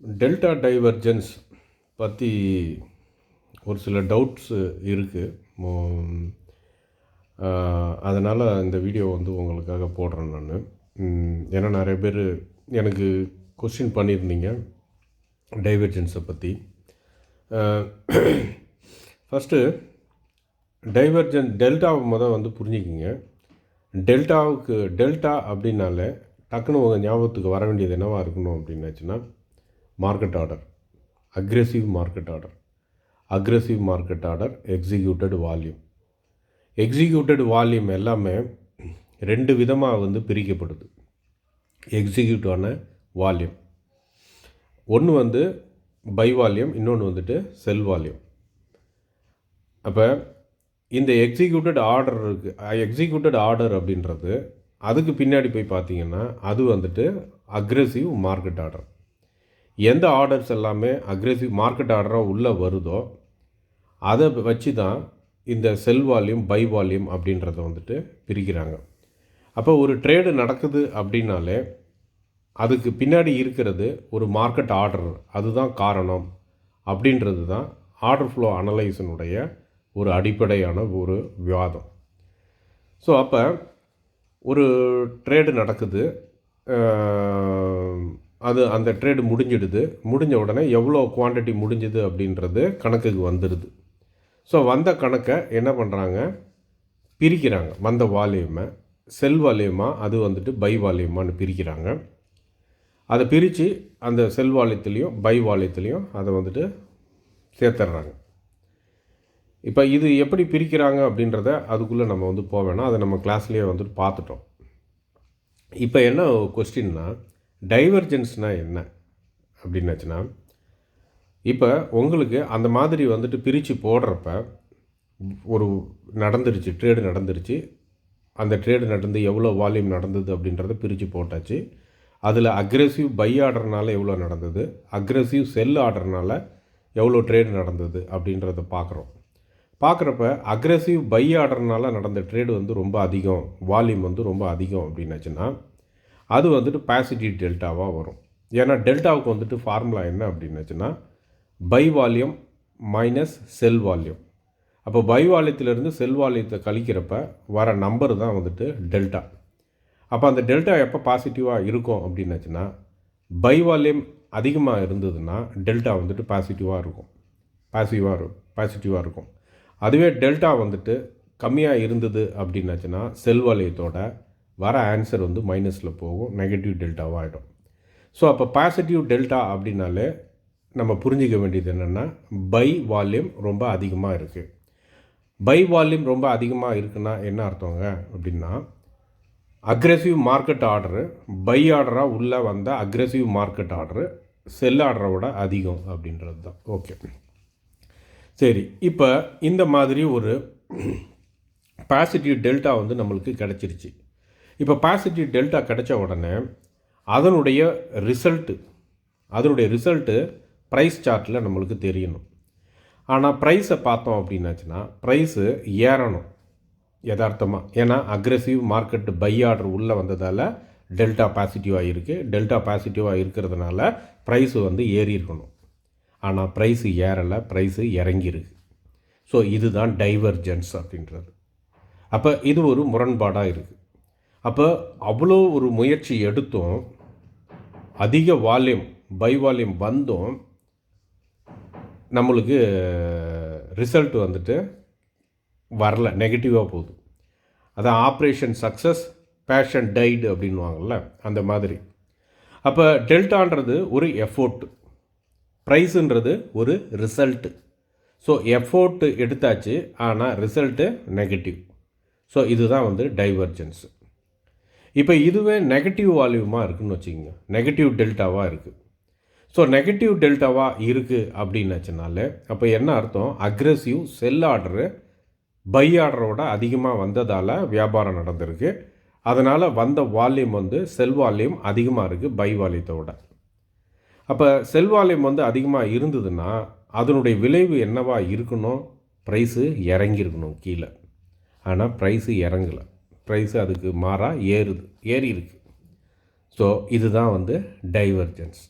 Delta divergence பற்றி ஒரு சில டவுட்ஸு இருக்குது. அதனால் இந்த வீடியோ வந்து உங்களுக்காக போடுறேன் நான். ஏன்னா நிறைய பேர் எனக்கு கொஸ்டின் பண்ணியிருந்தீங்க டைவர்ஜென்ஸை பற்றி. ஃபஸ்ட்டு டெல்டாவை வந்து புரிஞ்சுக்கிங்க. டெல்டா அப்படின்னாலே டக்குன்னு உங்கள் ஞாபகத்துக்கு வர வேண்டியது என்னவாக இருக்கணும் அப்படின்னாச்சுன்னா, market order, aggressive market order, executed volume எல்லாமே ரெண்டு விதமாக வந்து பிரிக்கப்படுது. எக்ஸிக்யூட்டான வால்யூம் ஒன்று வந்து பை வால்யூம், இன்னொன்று வந்துட்டு செல் வால்யூம். அப்போ இந்த எக்ஸிக்யூட்டட் ஆர்டர் அப்படின்றது அதுக்கு பின்னாடி போய் பார்த்தீங்கன்னா அது வந்துட்டு அக்ரெசிவ் மார்க்கெட் ஆர்டர். எந்த ஆர்டர்ஸ் எல்லாமே அக்ரெசிவ் மார்க்கெட் ஆர்டராக உள்ளே வருதோ அதை வச்சு தான் இந்த செல் வால்யூம், பை வால்யூம் அப்படின்றத வந்துட்டு பிரிக்கிறாங்க. அப்போ ஒரு ட்ரேடு நடக்குது அப்படின்னாலே அதுக்கு பின்னாடி இருக்கிறது ஒரு மார்க்கெட் ஆர்டர், அதுதான் காரணம் அப்படின்றது தான் ஆர்டர் ஃப்ளோ அனலைஸனுடைய ஒரு அடிப்படையான ஒரு விவாதம். ஸோ அப்போ ஒரு ட்ரேடு நடக்குது, அந்த ட்ரேடு முடிஞ்ச உடனே எவ்வளோ குவான்டிட்டி முடிஞ்சுது அப்படின்றது கணக்குக்கு வந்துடுது. ஸோ வந்த கணக்கை என்ன பண்ணுறாங்க, பிரிக்கிறாங்க. வந்த வால்யூமை செல் வால்யூமாக, அது வந்துட்டு பை வால்யூமான்னு பிரிக்கிறாங்க. அதை பிரித்து அந்த செல் வால்யூத்துலேயும் பை வால்யூத்துலேயும் அதை வந்துட்டு சேர்த்துட்றாங்க. இப்போ இது எப்படி பிரிக்கிறாங்க அப்படின்றத அதுக்குள்ளே நம்ம வந்து போக வேணாம், அதை நம்ம கிளாஸ்லேயே வந்துட்டு பார்த்துட்டோம். இப்போ என்ன கொஸ்டின்னா, டைவர்ஜென்ஸ்னால் என்ன அப்படின்னாச்சுன்னா, இப்போ உங்களுக்கு அந்த மாதிரி வந்துட்டு பிரித்து போடுறப்ப ஒரு ட்ரேடு நடந்துருச்சு, அந்த ட்ரேடு நடந்து எவ்வளோ வால்யூம் நடந்தது அப்படின்றத பிரித்து போட்டாச்சு. அதில் அக்ரெசிவ் பை ஆர்டர்னால் எவ்வளோ நடந்தது, அக்ரெசிவ் செல் ஆர்டர்னால் எவ்வளோ ட்ரேடு நடந்தது அப்படின்றத பார்க்குறப்ப அக்ரெசிவ் பை ஆர்டர்னால் நடந்த ட்ரேடு வந்து ரொம்ப அதிகம், வால்யூம் வந்து ரொம்ப அதிகம் அப்படின்னாச்சுன்னா அது வந்துட்டு பாசிட்டிவ் டெல்டாவாக வரும். ஏன்னா டெல்டாவுக்கு வந்துட்டு ஃபார்முலா என்ன அப்படின்னாச்சுன்னா buy volume minus sell volume. அப்போ பை வால்யூத்திலேருந்து செல் வால்யூத்தை கழிக்கிறப்ப வர நம்பர் தான் வந்துட்டு டெல்டா. அப்போ அந்த டெல்டா எப்போ பாசிட்டிவாக இருக்கும் அப்படின்னாச்சுன்னா, பை வால்யூம் அதிகமாக இருந்ததுன்னா டெல்டா வந்துட்டு பாசிட்டிவாக இருக்கும். அதுவே டெல்டா வந்துட்டு கம்மியாக இருந்தது அப்படின்னாச்சுன்னா செல் வால்யூத்தோட வர ஆன்சர் வந்து மைனஸில் போகும், நெகட்டிவ் டெல்டாவாக ஆகிடும். ஸோ அப்போ பாசிட்டிவ் டெல்டா அப்படின்னாலே நம்ம புரிஞ்சிக்க வேண்டியது என்னென்னா, பை வால்யூம் ரொம்ப அதிகமாக இருக்குது. பை வால்யூம் ரொம்ப அதிகமாக இருக்குன்னா என்ன அர்த்தங்க அப்படின்னா, அக்ரெசிவ் மார்க்கெட் ஆர்டரு பை ஆர்டராக உள்ளே வந்த அக்ரெசிவ் மார்க்கெட் ஆர்டரு செல் ஆர்டரோட அதிகம் அப்படின்றது தான். ஓகே, சரி. இப்போ இந்த மாதிரி ஒரு பாசிட்டிவ் டெல்டா வந்து நம்மளுக்கு கிடச்சிருச்சு. இப்போ பாசிட்டிவ் டெல்டா கிடைச்ச உடனே அதனுடைய ரிசல்ட்டு ப்ரைஸ் சார்ட்டில் நம்மளுக்கு தெரியணும். ஆனால் ப்ரைஸை பார்த்தோம் அப்படின்னாச்சுன்னா ப்ரைஸு ஏறணும் யதார்த்தமாக. ஏன்னா அக்ரெசிவ் மார்க்கெட் பை ஆர்டர் உள்ளே வந்ததால் டெல்டா பாசிட்டிவாக இருக்குது. டெல்டா பாசிட்டிவாக இருக்கிறதுனால ப்ரைஸு வந்து ஏறி இருக்கணும். ஆனால் ப்ரைஸு ஏறலை, ப்ரைஸு இறங்கியிருக்கு. ஸோ இதுதான் டைவர்ஜென்ஸ் அப்படின்றது. அப்போ இது ஒரு முரண்பாடாக இருக்குது. அப்போ அவ்வளோ ஒரு முயற்சி எடுத்தும் அதிக வால்யூம் பை வால்யூம் வந்தும் நம்மளுக்கு ரிசல்ட் வந்துட்டு வரல, நெகட்டிவாக போகுது. அதான் ஆப்ரேஷன் சக்ஸஸ் பேஷன் டைடு அப்படின்வாங்கள்ல, அந்த மாதிரி. அப்போ டெல்டான்றது ஒரு எஃபோர்ட், ப்ரைஸுன்றது ஒரு ரிசல்ட்டு. ஸோ எஃபோர்ட்டு எடுத்தாச்சு, ஆனால் ரிசல்ட்டு நெகட்டிவ். ஸோ இதுதான் வந்து டைவர்ஜென்ஸு. இப்போ இதுவே நெகட்டிவ் வால்யூமாக இருக்குதுன்னு வச்சுக்கோங்க, நெகட்டிவ் டெல்டாவாக இருக்குது. ஸோ நெகட்டிவ் டெல்டாவாக இருக்குது அப்படின்னாச்சுனாலே அப்போ என்ன அர்த்தம், அக்ரெசிவ் செல் ஆர்டரு பை ஆர்டரோட அதிகமாக வந்ததால் வியாபாரம் நடந்திருக்கு. அதனால் வந்த வால்யூம் வந்து செல் வால்யூம் அதிகமாக இருக்குது பை வால்யூத்தோட. அப்போ செல் வால்யூம் வந்து அதிகமாக இருந்ததுன்னா அதனுடைய விளைவு என்னவாக இருக்கணும், ப்ரைஸு இறங்கியிருக்கணும் கீழே. ஆனால் ப்ரைஸு இறங்கலை, ப்ரைஸு அதுக்கு மாறாக ஏறி இருக்கு. ஸோ இதுதான் வந்து டைவர்ஜென்ஸ்.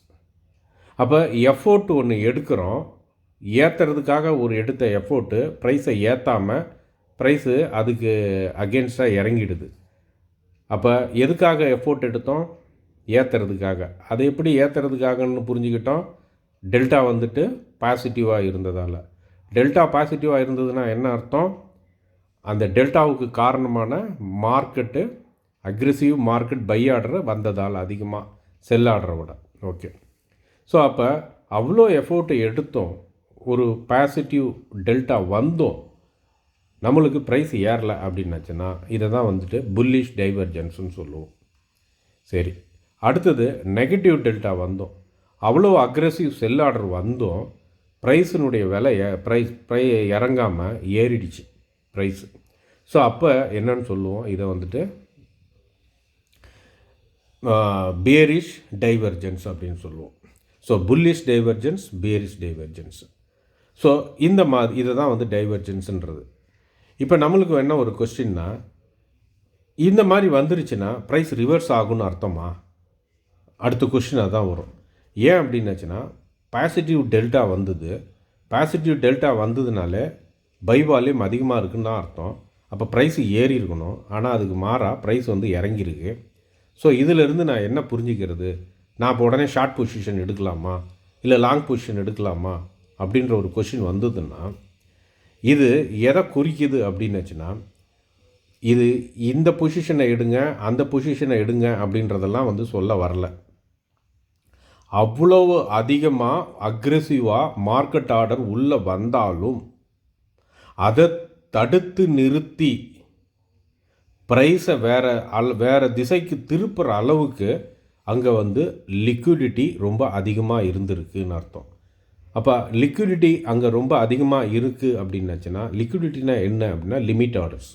அப்போ எஃபோர்ட் ஒன்று எடுக்கிறோம், ஏற்றுறதுக்காக ஒரு எடுத்த எஃபோர்ட்டு ப்ரைஸை ஏற்றாமல் ப்ரைஸு அதுக்கு அகென்ஸ்டாக இறங்கிடுது. அப்போ எதுக்காக எஃபோர்ட் எடுத்தோம்? ஏற்றுறதுக்காக. அதை எப்படி ஏற்றுறதுக்காகன்னு புரிஞ்சுக்கிட்டோம்? டெல்டா வந்துட்டு பாசிட்டிவாக இருந்ததால். டெல்டா பாசிட்டிவாக இருந்ததுன்னா என்ன அர்த்தம்? அந்த டெல்டாவுக்கு காரணமான market aggressive market buy order வந்ததால் அதிகமாக செல் ஆர்டரை விட. ஓகே. ஸோ அப்போ அவ்வளோ எஃபோர்ட்டை எடுத்தோம், ஒரு பாசிட்டிவ் டெல்டா வந்தோம், நம்மளுக்கு ப்ரைஸ் ஏறலை அப்படின்னாச்சுன்னா இதை தான் வந்துட்டு புல்லிஷ் டைவர்ஜென்ஸ்னு சொல்லுவோம். சரி, அடுத்தது நெகட்டிவ் டெல்டா வந்தோம், அவ்வளோ அக்ரெசிவ் செல் ஆர்டர் வந்தோம், ப்ரைஸினுடைய விலையை ப்ரை இறங்காமல் ஏறிடுச்சு ப்ரைஸு. ஸோ அப்போ என்னன்னு சொல்லுவோம்? இதை வந்துட்டு பேரிஷ் டைவர்ஜென்ஸ் அப்படின்னு சொல்லுவோம். So bullish divergence, bearish divergence. So இந்த மாதிரி இதை தான் வந்து டைவர்ஜென்ஸுன்றது. இப்போ நம்மளுக்கு என்ன ஒரு கொஸ்டின்னா, இந்த மாதிரி வந்துருச்சுன்னா ப்ரைஸ் ரிவர்ஸ் ஆகும்னு அர்த்தமா? அடுத்த கொஸ்டின் அதுதான் வரும். ஏன் அப்படின்னாச்சுன்னா, பாசிட்டிவ் டெல்டா வந்தது, பாசிட்டிவ் டெல்டா வந்ததுனால பை வால்யூம் அதிகமாக இருக்குன்னு தான் அர்த்தம். அப்போ ப்ரைஸ் ஏறி இருக்கணும், ஆனால் அதுக்கு மாறாக ப்ரைஸ் வந்து இறங்கியிருக்கு. ஸோ இதிலிருந்து நான் என்ன புரிஞ்சுக்கிறது? நான் இப்போ உடனே ஷார்ட் பொசிஷன் எடுக்கலாமா, இல்லை லாங் பொசிஷன் எடுக்கலாமா அப்படின்ற ஒரு கொஷின் வந்ததுன்னா, இது எதை குறிக்குது அப்படின்னுச்சுன்னா, இது இந்த பொசிஷனை எடுங்க, அந்த பொசிஷனை எடுங்க அப்படின்றதெல்லாம் வந்து சொல்ல வரல. அவ்வளவு அதிகமாக அக்ரெசிவாக மார்க்கெட் ஆர்டர் உள்ளே வந்தாலும் அதை தடுத்து நிறுத்தி ப்ரைஸை வேறு திசைக்கு திருப்புற அளவுக்கு அங்கே வந்து லிக்விடிட்டி ரொம்ப அதிகமாக இருந்திருக்குன்னு அர்த்தம். அப்போ லிக்விடிட்டி அங்கே ரொம்ப அதிகமாக இருக்குது அப்படின்னாச்சுன்னா, லிக்விடிட்டினா என்ன அப்படின்னா லிமிட் ஆர்டர்ஸ்.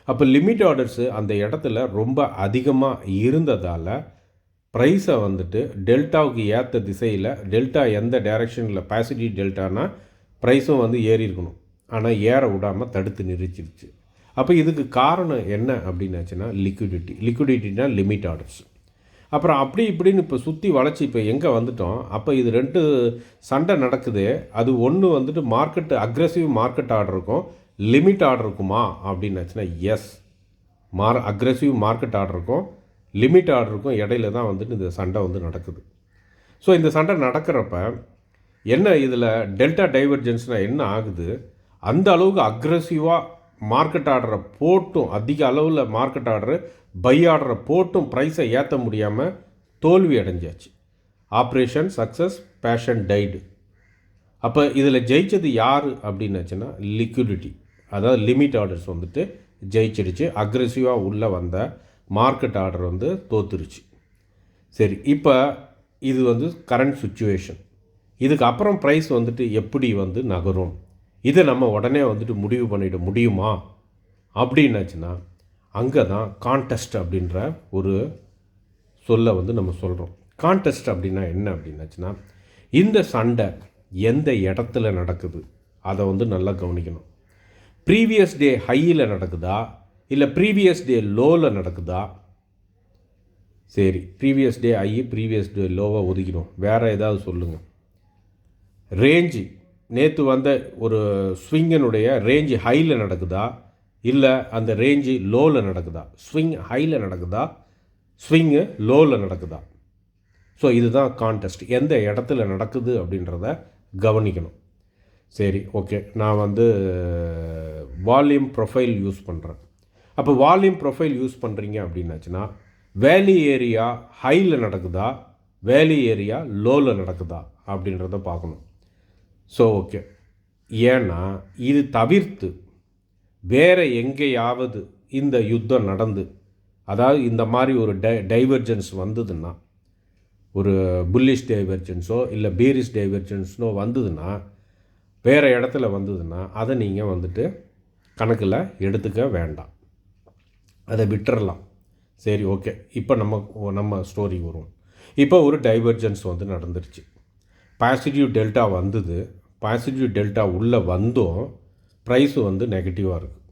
அப்போ லிமிட் ஆர்டர்ஸு அந்த இடத்துல ரொம்ப அதிகமாக இருந்ததால் ப்ரைஸை வந்துட்டு டெல்டாவுக்கு ஏற்ற திசையில், டெல்டா எந்த டைரெக்ஷனில் பாசிட்டிவ் டெல்டானா ப்ரைஸும் வந்து ஏறி இருக்கணும், ஆனால் ஏற விடாமல் தடுத்து நிறுத்திடுச்சு. அப்போ இதுக்கு காரணம் என்ன அப்படின்னாச்சுன்னா லிக்விடிட்டினா லிமிட் ஆர்டர்ஸ். அப்புறம் அப்படி இப்படின்னு இப்போ சுற்றி வளைச்சி இப்போ எங்கே வந்துட்டோம்? அப்போ இது ரெண்டு சண்டை நடக்குது. அது ஒன்று வந்துட்டு மார்க்கெட்டு அக்ரெசிவ் மார்க்கெட் ஆர்டர் இருக்கும், லிமிட் ஆர்டர் இருக்குமா அப்படின்னாச்சுன்னா எஸ். அக்ரெசிவ் மார்க்கெட் ஆர்டர் இருக்கும், லிமிட் ஆர்டர் இருக்கும், இடையில தான் வந்துட்டு இந்த சண்டை வந்து நடக்குது. ஸோ இந்த சண்டை நடக்கிறப்ப என்ன இதில் டெல்டா டைவர்ஜென்ஸ்னால் என்ன ஆகுது? அந்த அளவுக்கு அக்ரெசிவாக மார்க்கெட் ஆர்டரை போட்டும், அதிக அளவில் மார்க்கெட் ஆர்டரு பை ஆர்டரை போட்டும் ப்ரைஸை ஏற்ற முடியாமல் தோல்வி அடைஞ்சாச்சு. Operation success, patient died. அப்போ இதில் ஜெயித்தது யார் அப்படின்னாச்சுன்னா லிக்விடிட்டி, அதாவது லிமிட் ஆர்டர்ஸ் வந்துட்டு ஜெயிச்சிடுச்சு. அக்ரெசிவாக உள்ளே வந்த மார்க்கெட் ஆர்டர் வந்து தோத்துருச்சு. சரி, இப்போ இது வந்து கரண்ட் சுச்சுவேஷன். இதுக்கு அப்புறம் ப்ரைஸ் வந்துட்டு எப்படி வந்து நகரும், இதை நம்ம உடனே வந்துட்டு முடிவு பண்ணிட முடியுமா அப்படின்னாச்சுன்னா, அங்கே தான் கான்டெஸ்ட் அப்படின்ற ஒரு சொல்லை வந்து நம்ம சொல்கிறோம். கான்டெஸ்ட் அப்படின்னா என்ன அப்படின்னாச்சுன்னா, இந்த சண்டை எந்த இடத்துல நடக்குது அதை வந்து நல்லா கவனிக்கணும். ப்ரீவியஸ் டே ஹையில் நடக்குதா, இல்லை ப்ரீவியஸ் டே லோவில் நடக்குதா? சரி, previous day high, previous day லோவை ஒதுக்கிடும், வேறு ஏதாவது சொல்லுங்கள். ரேஞ்சு நேற்று வந்த ஒரு ஸ்விங்கினுடைய ரேஞ்சு ஹையில் நடக்குதா, இல்லை அந்த ரேஞ்சு லோவில் நடக்குதா? ஸ்விங் ஹையில் நடக்குதா, ஸ்விங்கு லோவில் நடக்குதா? ஸோ இதுதான் கான்டெஸ்ட், எந்த இடத்துல நடக்குது அப்படின்றத கவனிக்கணும். சரி, ஓகே, நான் வந்து வால்யூம் ப்ரொஃபைல் யூஸ் பண்ணுறேன். அப்போ வால்யூம் ப்ரொஃபைல் யூஸ் பண்ணுறீங்க அப்படின்னாச்சுன்னா, வேலி ஏரியா ஹையில் நடக்குதா, வேலி ஏரியா லோவில் நடக்குதா அப்படின்றத பார்க்கணும். ஸோ ஓகே, ஏன்னா இது தவிர்த்து வேறு எங்கேயாவது இந்த யுத்தம் நடந்து, அதாவது இந்த மாதிரி ஒரு டைவர்ஜென்ஸ் வந்ததுன்னா, ஒரு புல்லிஷ் டைவர்ஜென்ஸோ இல்லை பேரிஷ் டைவர்ஜென்ஸோ வந்ததுன்னா, வேறு இடத்துல வந்ததுன்னா அதை நீங்கள் வந்துட்டு கணக்கில் எடுத்துக்க வேண்டாம், அதை விட்டுறலாம். சரி, ஓகே, இப்போ நம்ம ஸ்டோரி வரும். இப்போ ஒரு டைவர்ஜென்ஸ் வந்து நடந்துருச்சு, பாசிட்டிவ் டெல்டா வந்தது, பாசிட்டிவ் டெல்டா உள்ளே வந்தோம், ப்ரைஸு வந்து நெகட்டிவாக இருக்குது.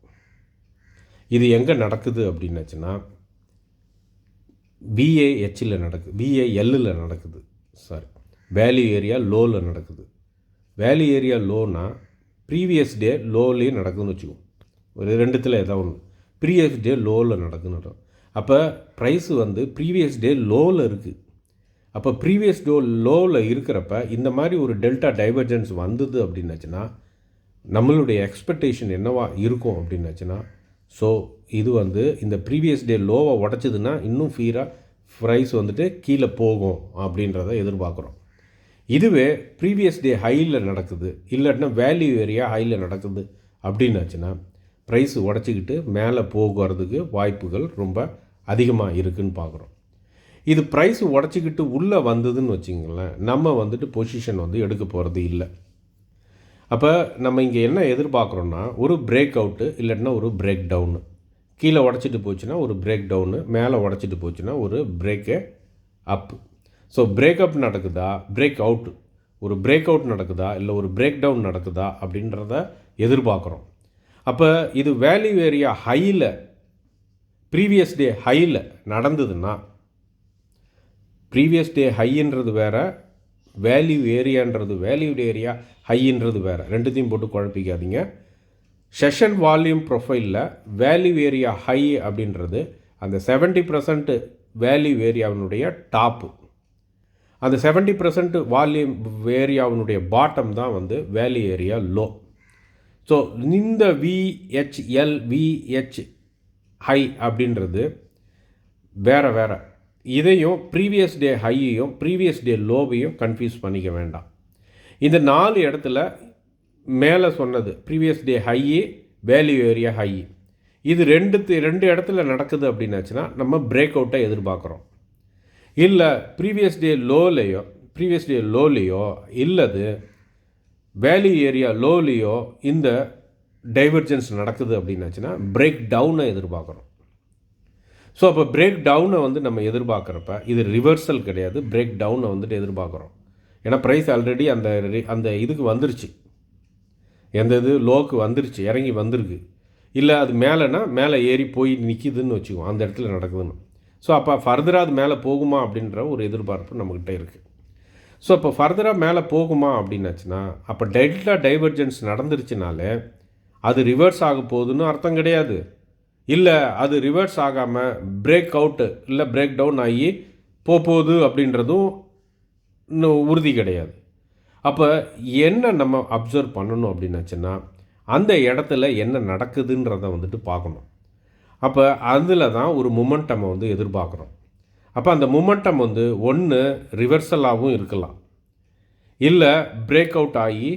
இது எங்கே நடக்குது அப்படின்னாச்சுன்னா VAHல் நடக்குது, VALல் நடக்குது. சாரி, வேல்யூ ஏரியா லோவில் நடக்குது. வேல்யூ ஏரியா லோனா ப்ரீவியஸ் டே லோலேயே நடக்குதுன்னு வச்சுக்கோம். ஒரு ரெண்டுத்தில் ஏதாவது ஒன்று ப்ரீவியஸ் டே லோவில் நடக்குதுன்னு. அப்போ ப்ரைஸு வந்து ப்ரீவியஸ் டே லோவில் இருக்குது. அப்போ ப்ரீவியஸ் டே லோவில் இருக்கிறப்ப இந்த மாதிரி ஒரு டெல்டா டைவர்ஜென்ஸ் வந்தது அப்படின்னாச்சுன்னா நம்மளுடைய எக்ஸ்பெக்டேஷன் என்னவா இருக்கும் அப்படின்னாச்சுன்னா, ஸோ இது வந்து இந்த ப்ரீவியஸ் டே லோவை உடச்சிதுன்னா இன்னும் ப்ரைஸ் வந்துட்டு கீழே போகும் அப்படின்றத எதிர்பார்க்குறோம். இதுவே ப்ரீவியஸ் டே ஹையில் நடக்குது, இல்லாட்டினா வேல்யூ ஏரியா ஹையில் நடக்குது அப்படின்னாச்சுன்னா ப்ரைஸ் உடச்சிக்கிட்டு மேலே போகிறதுக்கு வாய்ப்புகள் ரொம்ப அதிகமாக இருக்குதுன்னு பார்க்குறோம். இது ப்ரைஸ் உடச்சிக்கிட்டு உள்ளே வந்ததுன்னு வச்சுங்களேன், நம்ம வந்துட்டு பொசிஷன் வந்து எடுக்க போகிறது இல்லை. அப்போ நம்ம இங்கே என்ன எதிர்பார்க்குறோன்னா, ஒரு பிரேக் அவுட்டு இல்லாட்டினா ஒரு பிரேக் டவுனு. கீழே உடச்சிட்டு போச்சுன்னா ஒரு பிரேக் டவுனு, மேலே உடச்சிட்டு போச்சுன்னா ஒரு பிரேக்கு அப்பு. ஸோ பிரேக் அப் நடக்குதா, பிரேக் அவுட்டு, ஒரு பிரேக் அவுட் நடக்குதா இல்லை ஒரு பிரேக் டவுன் நடக்குதா அப்படின்றத எதிர்பார்க்குறோம். அப்போ இது வேல்யூ ஏரியா ஹையில் ப்ரீவியஸ் டே ஹையில் நடந்ததுன்னா, ப்ரீவியஸ் டே ஹைன்றது வேறு, வேல்யூ ஏரியான்றது வேல்யூ ஏரியா ஹைன்றது வேறு, ரெண்டுத்தையும் போட்டு குழப்பிக்காதீங்க. செஷன் வால்யூம் ப்ரொஃபைலில் வேல்யூ ஏரியா ஹை அப்படின்றது அந்த 70% வேல்யூ ஏரியாவினுடைய டாப்பு, அந்த 70% வால்யூம் ஏரியாவினுடைய பாட்டம் தான் வந்து வேல்யூ ஏரியா லோ. ஸோ இந்த விஹெச்எல் விஹெச் ஹை அப்படின்றது வேறு வேறு. இதையும் ப்ரீவியஸ் டே ஹையையும் ப்ரீவியஸ் டே லோவையும் கன்ஃபியூஸ் பண்ணிக்க வேண்டாம். இந்த 4 இடத்துல மேலே சொன்னது previous day high, value area high, இது ரெண்டு இடத்துல நடக்குது அப்படின்னாச்சுன்னா நம்ம பிரேக் அவுட்டை எதிர்பார்க்குறோம். இல்லை ப்ரீவியஸ் டே லோலேயோ இல்லது வேல்யூ ஏரியா லோலேயோ இந்த டைவர்ஜென்ஸ் நடக்குது அப்படின்னாச்சுன்னா பிரேக் டவுனை எதிர்பார்க்குறோம். ஸோ அப்போ பிரேக் டவுனை வந்து நம்ம எதிர்பார்க்குறப்ப இது ரிவர்சல் கிடையாது, பிரேக் டவுனை வந்துட்டு எதிர்பார்க்குறோம். ஏன்னா ப்ரைஸ் ஆல்ரெடி அந்த இதுக்கு வந்துருச்சு, எந்த இது லோக்கு வந்துருச்சு, இறங்கி வந்திருக்கு. இல்லை அது மேலேனா மேலே ஏறி போய் நிற்கிதுன்னு வச்சுக்குவோம், அந்த இடத்துல நடக்குதுன்னு. ஸோ அப்போ ஃபர்தராக அது மேலே போகுமா அப்படின்ற ஒரு எதிர்பார்ப்பு நம்மக்கிட்ட இருக்குது. ஸோ அப்போ ஃபர்தராக மேலே போகுமா அப்படின்னாச்சுன்னா அப்போ டெல்டா டைவர்ஜென்ஸ் நடந்துருச்சுனாலே அது ரிவர்ஸ் ஆக போகுதுன்னு அர்த்தம் கிடையாது. இல்லை அது ரிவர்ஸ் ஆகாமல் பிரேக் அவுட்டு இல்லை பிரேக் டவுன் ஆகி போகுது அப்படின்றதும் இன்னும் உறுதி கிடையாது. அப்போ என்ன நம்ம அப்சர்வ் பண்ணணும் அப்படின்னாச்சுன்னா அந்த இடத்துல என்ன நடக்குதுன்றதை வந்துட்டு பார்க்கணும். அப்போ அதில் தான் ஒரு மொமெண்டம் வந்து எதிர்பார்க்குறோம். அப்போ அந்த மொமெண்டம் வந்து ஒன்று ரிவர்சலாகவும் இருக்கலாம், இல்லை பிரேக் அவுட் ஆகி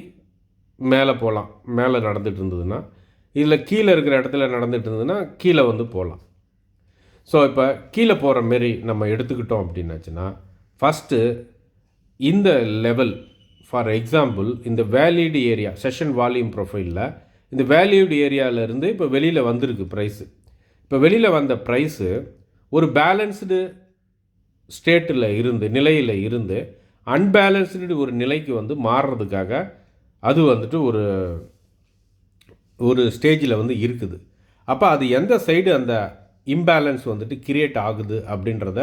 மேலே போகலாம், மேலே நடந்துகிட்டு இருந்ததுன்னா, இல்லை கீழே இருக்கிற இடத்துல நடந்துகிட்டு இருந்ததுன்னா கீழே வந்து போகலாம். ஸோ இப்போ கீழே போகிற மாரி நம்ம எடுத்துக்கிட்டோம் அப்படின்னாச்சுன்னா ஃபஸ்ட்டு இந்த லெவல், ஃபார் எக்ஸாம்பிள் இந்த வேலிட் ஏரியா செஷன் வால்யூம் ப்ரொஃபைலில் இந்த வேலிட் ஏரியாவிலேருந்து இப்போ வெளியில் வந்திருக்கு ப்ரைஸு. இப்போ வெளியில் வந்த ப்ரைஸு ஒரு பேலன்ஸ்டு ஸ்டேட்டில் இருந்து நிலையில் இருந்து அன்பேலன்ஸ்டு ஒரு நிலைக்கு வந்து மாறுறதுக்காக அது வந்துட்டு ஒரு ஸ்டேஜில் வந்து இருக்குது. அப்போ அது எந்த சைடு அந்த இம்பேலன்ஸ் வந்துட்டு கிரியேட் ஆகுது அப்படின்றத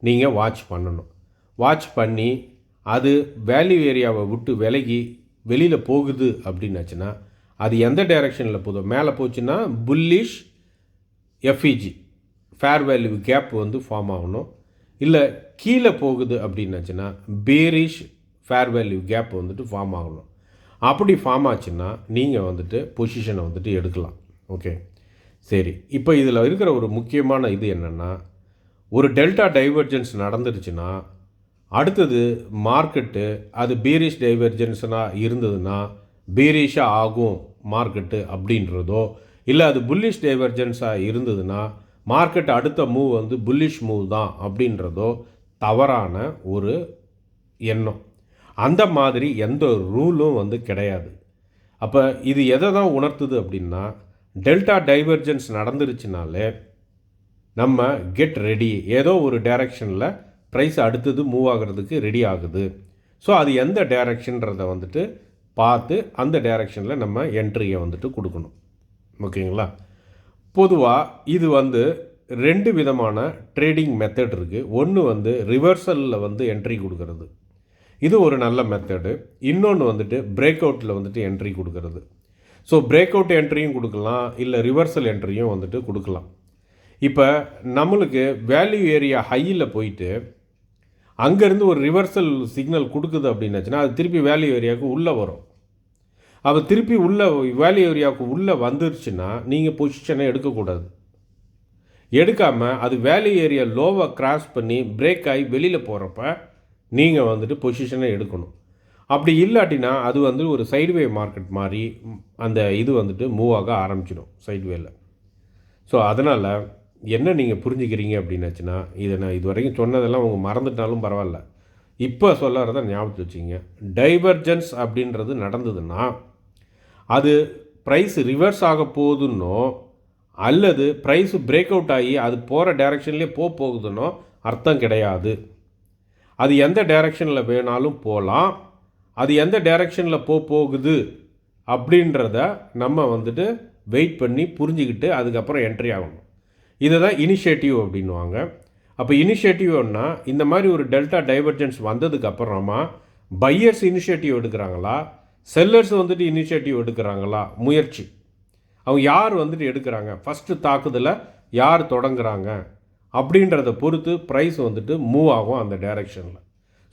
நீங்கள் வாட்ச் பண்ணணும். வாட்ச் பண்ணி அது வேல்யூ ஏரியாவை விட்டு விலகி வெளியில் போகுது அப்படின்னாச்சுன்னா அது எந்த டைரெக்ஷனில் போதும், மேலே போச்சுன்னா bullish FVG fair value gap வந்து ஃபார்ம் ஆகணும். இல்லை கீழே போகுது அப்படின்னாச்சுன்னா பேரிஷ் ஃபேர் வேல்யூ கேப் வந்துட்டு ஃபார்ம் ஆகணும். அப்படி ஃபார்ம் ஆச்சுன்னா நீங்கள் வந்துட்டு பொசிஷனை வந்துட்டு எடுக்கலாம். ஓகே, சரி. இப்போ இதில் இருக்கிற ஒரு முக்கியமான இது என்னென்னா, ஒரு டெல்டா டைவர்ஜென்ஸ் நடந்துருச்சுன்னா அடுத்தது மார்க்கெட்டு அது பீரிஷ் டைவர்ஜென்ஸ்னாக இருந்ததுன்னா பீரிஷாக ஆகும் மார்க்கெட்டு அப்படின்றதோ, இல்லை அது புல்லிஷ் டைவர்ஜென்ஸாக இருந்ததுன்னா மார்க்கெட் அடுத்த மூவ் வந்து புல்லிஷ் மூவ் தான் அப்படின்றதோ தவறான ஒரு எண்ணம். அந்த மாதிரி எந்த ரூலும் வந்து கிடையாது. அப்போ இது எதை தான் உணர்த்துது அப்படின்னா, டெல்டா டைவர்ஜென்ஸ் நடந்துருச்சுனாலே நம்ம கெட் ரெடி, ஏதோ ஒரு டைரெக்ஷனில் ப்ரைஸ் அடுத்தது மூவ் ஆகிறதுக்கு ரெடி ஆகுது. ஸோ அது எந்த டைரெக்ஷன்றதை வந்துட்டு பார்த்து அந்த டைரெக்ஷனில் நம்ம என்ட்ரியை வந்துட்டு கொடுக்கணும். ஓகேங்களா? பொதுவாக இது வந்து 2 விதமான ட்ரேடிங் மெத்தட் இருக்குது. ஒன்று வந்து ரிவர்சலில் வந்து என்ட்ரி கொடுக்கறது, இது ஒரு நல்ல மெத்தடு. இன்னொன்று வந்துட்டு பிரேக் அவுட்டில் வந்துட்டு என்ட்ரி கொடுக்கறது. ஸோ பிரேக் அவுட் என்ட்ரியும் கொடுக்கலாம், இல்லை ரிவர்சல் என்ட்ரியும் வந்துட்டு கொடுக்கலாம். இப்போ நம்மளுக்கு வேல்யூ ஏரியா ஹையில் போயிட்டு அங்கேருந்து ஒரு ரிவர்சல் சிக்னல் கொடுக்குது அப்படின்னாச்சுன்னா அது திருப்பி வேல்யூ ஏரியாவுக்கு உள்ளே வரும். அது திருப்பி உள்ள வேல்யூ ஏரியாவுக்கு உள்ளே வந்துருச்சுன்னா நீங்கள் பொசிஷனை எடுக்கக்கூடாது. எடுக்காமல் அது வேல்யூ ஏரியா லோவை கிராஸ் பண்ணி பிரேக் ஆகி வெளியில் போகிறப்ப நீங்கள் வந்துட்டு பொசிஷனை எடுக்கணும். அப்படி இல்லாட்டினா அது வந்து ஒரு சைட்வே மார்க்கெட் மாதிரி அந்த இது வந்துட்டு மூவ் ஆக ஆரம்பிச்சிடும் சைட்வேல. ஸோ அதனால் என்ன நீங்கள் புரிஞ்சுக்கிறீங்க அப்படின்னாச்சுன்னா, இதை நான் இது வரைக்கும் சொன்னதெல்லாம் அவங்க மறந்துட்டாலும் பரவாயில்ல, இப்போ சொல்லறத ஞாபகத்து வச்சுங்க. டைவர்ஜென்ஸ் அப்படின்றது நடந்ததுன்னா அது ப்ரைஸ் ரிவர்ஸ் ஆக போகுதுன்னோ அல்லது ப்ரைஸு பிரேக் அவுட் ஆகி அது போகிற டைரெக்ஷன்லேயே போகுதுன்னோ அர்த்தம் கிடையாது. அது எந்த டைரெக்ஷனில் வேணாலும் போகலாம். அது எந்த டைரெக்ஷனில் போகுது அப்படின்றத நம்ம வந்துட்டு வெயிட் பண்ணி புரிஞ்சுக்கிட்டு அதுக்கப்புறம் என்ட்ரி ஆகணும். இதை தான் இனிஷியேட்டிவ் அப்படின்வாங்க. அப்போ இனிஷியேட்டிவ்னா இந்த மாதிரி ஒரு டெல்டா டைவர்ஜென்ஸ் வந்ததுக்கப்புறமா பையர்ஸ் இனிஷியேட்டிவ் எடுக்கிறாங்களா, செல்லர்ஸ் வந்துட்டு இனிஷியேட்டிவ் எடுக்கிறாங்களா, முயற்சி அவங்க யார் வந்துட்டு எடுக்கிறாங்க, ஃபஸ்ட்டு தாக்குதலை யார் தொடங்குறாங்க அப்படின்றத பொறுத்து ப்ரைஸ் வந்துட்டு மூவ் ஆகும் அந்த டைரெக்ஷனில்.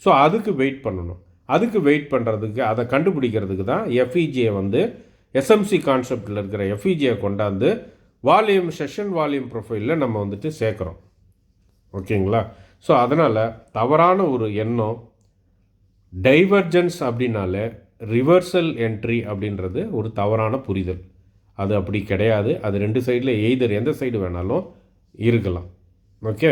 ஸோ அதுக்கு வெயிட் பண்ணணும். அதுக்கு வெயிட் பண்ணுறதுக்கு அதை கண்டுபிடிக்கிறதுக்கு தான் எஃப்இஜியை வந்து எஸ்எம்சி கான்செப்டில் இருக்கிற எஃப்இஜியை கொண்டாந்து வால்யூம் செஷன் வால்யூம் ப்ரொஃபைலில் நம்ம வந்துட்டு சேர்க்குறோம். ஓகேங்களா? ஸோ அதனால் தவறான ஒரு எண்ணம், டைவர்ஜென்ஸ் அப்படின்னாலே ரிவர்சல் என்ட்ரி அப்படின்றது ஒரு தவறான புரிதல். அது அப்படி கிடையாது. அது ரெண்டு சைடில் எந்த சைடு வேணாலும் இருக்கலாம். ஓகே.